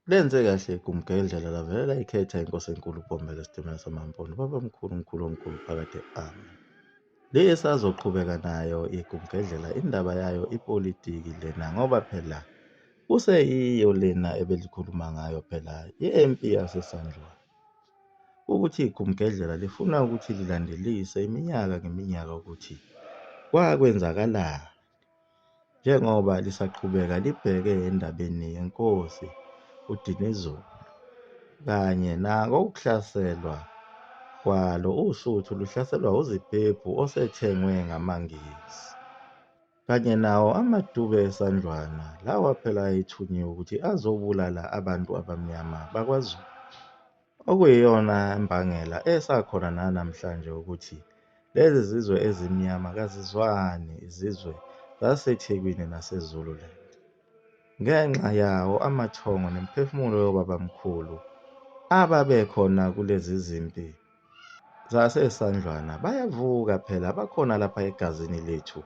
Lenze kahle igumgedlela lavele layikhetha inkosi enkulu uBombela esitimela samaMpondo babamkhulu omkhulu omkhulu phakade ami. Lisazoqhubeka nayo igumgedlela indaba yayo ipolitiki lena ngoba phela kuseyiyo lena ebelikhuluma ngayo phela impi yaseSandlwana. Ukuthi igumgedlela lifuna ukuthi lilandelise iminyaka ngeminyaka ukuthi kwakwenzakalani. Njengoba lisaqhubeka libheke endabeni yenkosi uDinizulu kanye nako ukuhlaselwa kwalo uSuthu luhlaselwa uZibhebhu osethengwe ngamaNgisi. Kanye nawo amadube eSandlwana lawa phela ayethunyiwe ukuthi azobulala abantu abamnyama bakwaZulu. Okuyiyona imbangela esakhona nanamhlanje ukuthi lezi zizwe ezimnyama kazizwani izizwe zaseThekwini naseZululand. Ngenxa yawo amathongo nemphefumulo yobabamkhulu ababekhona kulezi zimpi zaseSandlwana bayavuka phela bakhona lapha egazini lethu.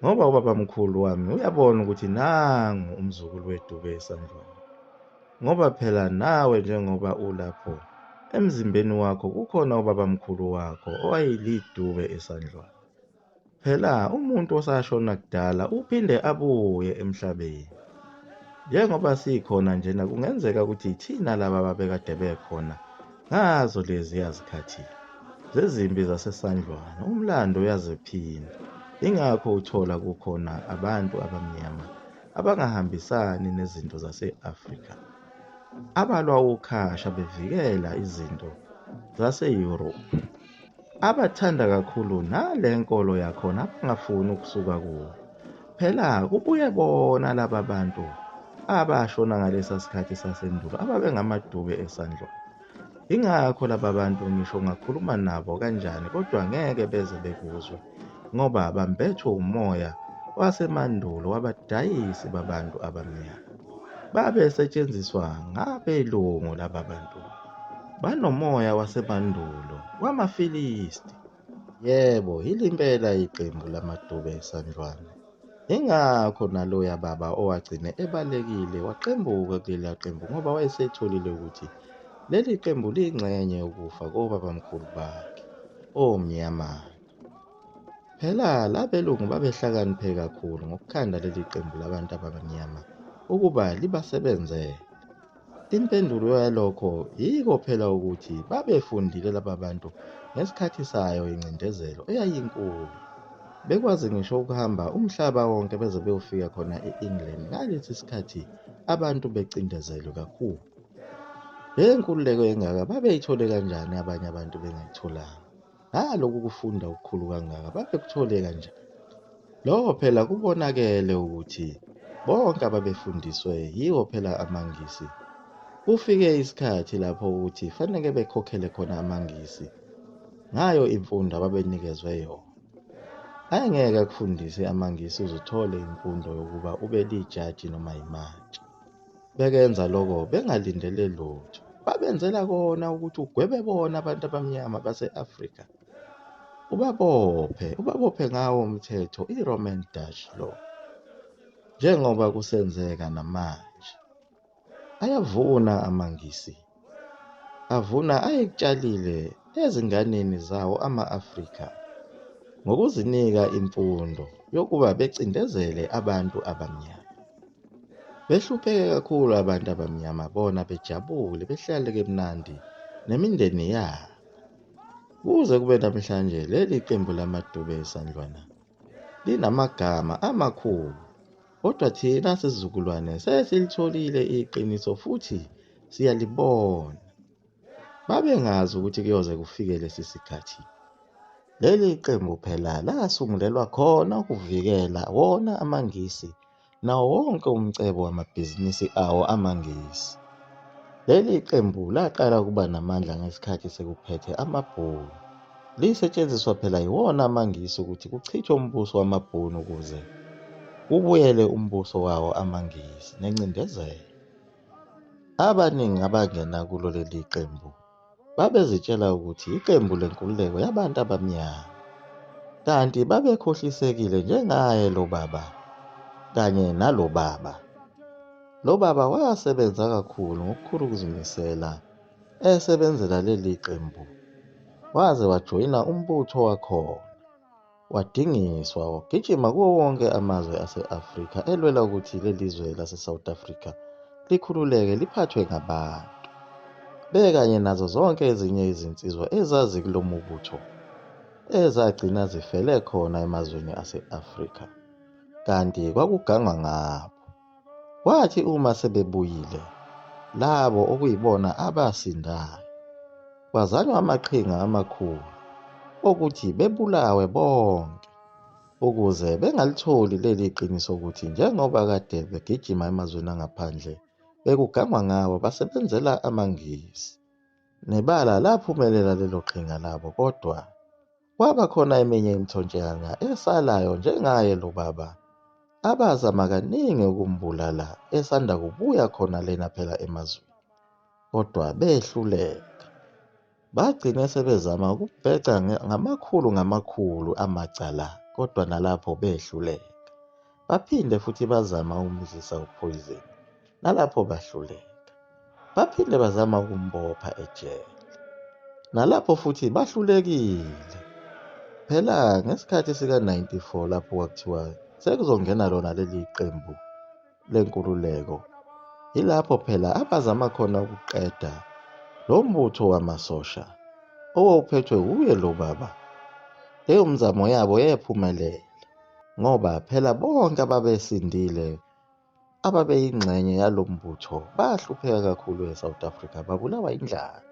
Ngoba ubabamkhulu wami uyabona ukuthi nangu umzukulu wedube eSandlwana. Ngoba phela nawe njengoba ulapho emzimbeni wakho kukhona ubabamkhulu wakho owayelidube eSandlwana. Phela umuntu osashona kudala uphinde abuye emhlabeni. Njengoba sikhona njena kungenzeka ukuthi thina laba ababekade bekhona ngazo leziya zikhathi zezimpi zaseSandlwana umlando uyaziphinda. Ingakho uthola kukhona abantu abamnyama abangahambisani nezinto zase-Afrika abalwa ukhasha bevikela izinto zase-Europe, abathanda kakhulu nale nkolo yakhona abangafuni ukusuka kuwo. Phela kubuye bona laba bantu abashona ngalesa sikhathi sasendulo ababengamadube eSandlwana. Ingakho laba bantu ngisho ngakhuluma nabo kanjani kodwa ngeke beze bekuzwe ngoba bambethwe umoya wasemandulo wabadayisi babantu abamnyama. Babesetshenziswa ngabelungu laba bantu. Banomoya wasemandulo wamafilisti. Yebo, yilimpela iqembu lamadube eSandlwana. Ingakho naloya baba owagcine ebalekile waqembuka kuleli qembu ngoba wayesetholile ukuthi leli qembu liyingxenye yokufa kobabamkhulu bakhe omnyama. Phela labelungu babehlakaniphe kakhulu ngokukhanda leli qembu labantu abamnyama ukuba libasebenzele. Impendulo yalokho yiko phela ukuthi babefundile laba bantu ngesikhathi sayo incindezelo eyayinkulu. Bekwazi ngisho ukuhamba umhlaba wonke beze beyofika khona e-England ngalesi sikhathi abantu becindezelwe kakhulu. Le nkululeko engaka babeyithole kanjani abanye abantu bengayitholanga? Naloku kufunda okukhulu kangaka babekuthole kanjani? Lokho phela kubonakele ukuthi bonke ababefundiswe yiwo phela amaNgisi. Kufike isikhathi lapho ukuthi faneke bekhokhele khona amaNgisi ngayo imfundo ababenikezwe yona. Angeke akufundise amaNgisi uzuthole imfundo yokuba ube lijaji noma imantshi. Bekenza lokho bengalindele lutho. Babenzela kona ukuthi ugwebe bona abantu abamnyama base-Afrika. Ubabophe ngawo umthetho i-Roman Dutch law. Njengoba kusenzeka namanje. Ayavuna amaNgisi. Avuna ayekutshalile ezinganeni zawo ama-Afrika ngokuzinika imfundo yokuba becindezele abantu abamnyama. Behlupheke kakhulu abantu abamnyama bona bejabule behlale kemnandi nemindeni yabo. Kuze kube namhlanje leli qembu lamadube eSandlwana linamagama amakhulu. Kodwa thina sizukulwane sesilitholile iqiniso futhi siyalibona. Babengazi ukuthi kuyoze kufike lesi sikhathi. Leli qembu phela lasungulelwa khona ukuvikela wona amaNgisi nawo wonke umcebo wamabhizinisi awo amaNgisi. Leli qembu laqala ukuba namandla ngesikhathi sekuphethe amaBhunu. Lisetshenziswa phela yiwona amaNgisi ukuthi kuchithwe umbuso wamaBhunu ukuze kubuyele umbuso wawo amaNgisi nencindezelo. Abaningi abangena kulo leli qembu babezitshela ukuthi iqembu lenkululeko yabantu abamnyama. Kanti babekhohlisekile njengaye lo baba kanye nalo baba. Lo baba wasebenza kakhulu ngokukhulu ukuzimisela esebenzela leli qembu, waze wajoyina umbutho wakhona, wadingiswa wagijima kuwo wonke amazwe ase-Afrika elwela ukuthi leli zwe lase-South Africa likhululeke liphathwe ngabantu, bekanye nazo zonke ezinye izinsizwa ezazi kulo mubutho ezagcina zifele khona emazweni ase-Afrika, kanti kwakugangwa ngabo. Kwathi uma sebebuyile labo okuyibona abasindayo, kwazanywa amaqhinga amakhulu okuthi bebulawe bonke, ukuze bengalitholi leli qiniso ukuthi njengoba kade begijima emazweni angaphandle bekugangwa ngabo basebenzela amaNgisi. Nebala laphumelela lelo qhinga labo, kodwa kwaba khona eminye imithonjana esalayo njengaye lo baba abazama kaningi ukumbulala esanda kubuya khona lena phela emazweni, kodwa behluleka. Bagcine sebezama ukubheca ngamakhulu amacala, kodwa nalapho behluleka. Baphinde futhi bazama ukumdlisa uphoyizeni, nalapho bahluleka. Baphinde bazama ukumbopha ejele, nalapho futhi bahlulekile. Phela ngesikhathi sika-94 lapho kwakuthiwa sekuzongena lona leli qembu lenkululeko, yilapho phela abazama khona ukuqeda lo mbutho wamasosha owawuphethwe uye lo baba. Leyo mzamo yabo yephumelela ngoba phela bonke ababesindile ababeyingxenye yalo mbutho bahlupheka kakhulu e-South Africa, babulawa indlala,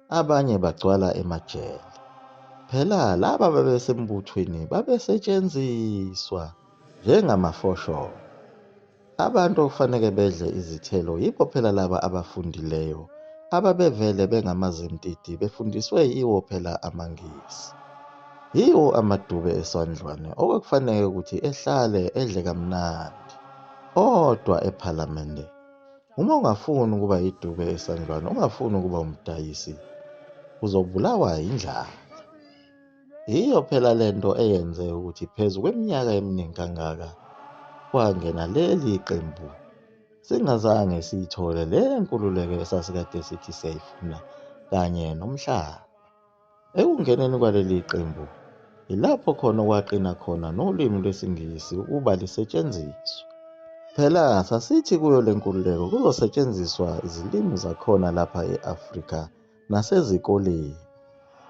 abanye bagcwala emajele. Phela laba babesembuthweni babesetshenziswa njengamafosholo. Abantu okufanele bedle izithelo yibo phela laba abafundileyo ababevele bengamazimtiti befundiswe yiwo phela amaNgisi. Yiwo amadube esandlwane okwakufanele ukuthi ehlale edle kamnandi, odwa ephalamende. Uma ungafuni ukuba idube esandlwane, ungafuni ukuba umdayisi, uzobulawa indlala. Yiyo phela lento eyenze ukuthi phezu kweminyaka eminingi kangaka kwangena leli qembu singazange siyithole le nkululeko esasikade sithi siyayifuna kanye nomhlaba. Ekungeneni kwaleli qembu yilapho khona kwaqina khona nolimi lwesiNgisi ukuba lisetshenziswe. Phela sasithi kuyo le nkululeko kuzosetshenziswa izilimi zakhona lapha e-Afrika nasezikoleni.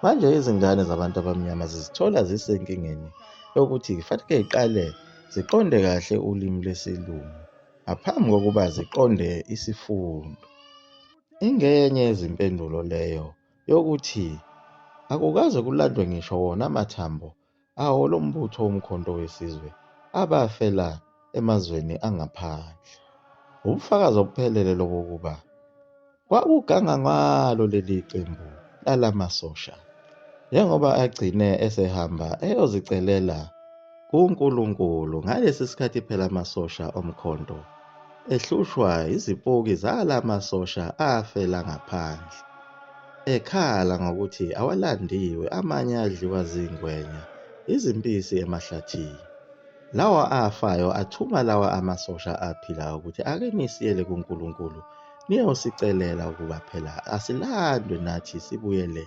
Manje izingane zabantu abamnyama zizithola zisenkingeni yokuthi kufanele ziqale ziqonde kahle ulimi lwesilungu ngaphambi kokuba ziqonde isifundo. Ingenye yezimpendulo leyo yokuthi akukaze kulandwe ngisho wona amathambo awo lo mbutho womkhonto wesizwe abafela emazweni angaphandle. Ubufakazi obuphelele lobokuba kwakuganga ngalo leli qembu lalamasosha, njengoba agcine esehamba eyozicelela kuNkulunkulu ngalesi sikhathi phela amasosha omkhonto ehlushwa izipoki zalamasosha afela ngaphandle, ekhala ngokuthi awalandiwe, amanye adliwa zingwenya, izimpisi emahlathini. Lawa afayo athuma lawa amasosha aphilayo ukuthi ake nisiyele kuNkulunkulu niyosicelela ukuba phela asilandwe nathi sibuyele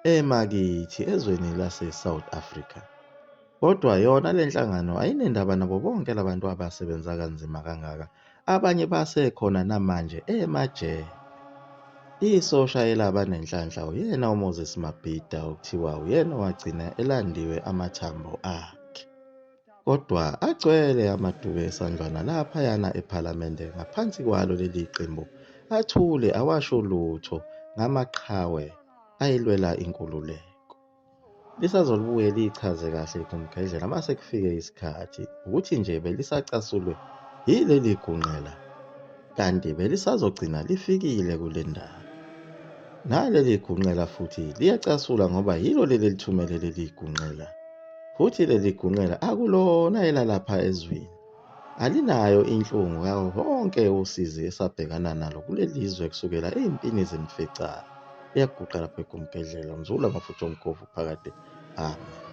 emakithi ezweni lase-South Africa. Kodwa yona le nhlangano ayinendaba nabo bonke labantu abasebenza kanzima kangaka, abanye basekhona namanje emajele. Isosha elaba nenhlanhla uyena uMoses Mabhida, okuthiwa uyena wagcina elandiwe amathambo akhe. Kodwa agcwele amadube esandlwana laphayana ephalamende ngaphansi kwalo leli qembu athule awasho lutho ngamaqhawe ayilwela inkululeko. Lisazolibuye liyichaze kahle iGumgedlela mase kufike isikhathi ukuthi nje belisacasulwe yileli gunqela, kanti belisazogcina lifikile kule ndawo. Naleli gunqela futhi liyacasula ngoba yilo leli lithumele leli gunqela, futhi leli gunqela akulona elalapha ezweni. Alinayo inhlungu yawo wonke usizi esabhekana nalo kuleli zwe kusukela empini zemfecane. Iyaguqa lapha eGumgedlela, umzulu amafutha omkofu phakade. Amen.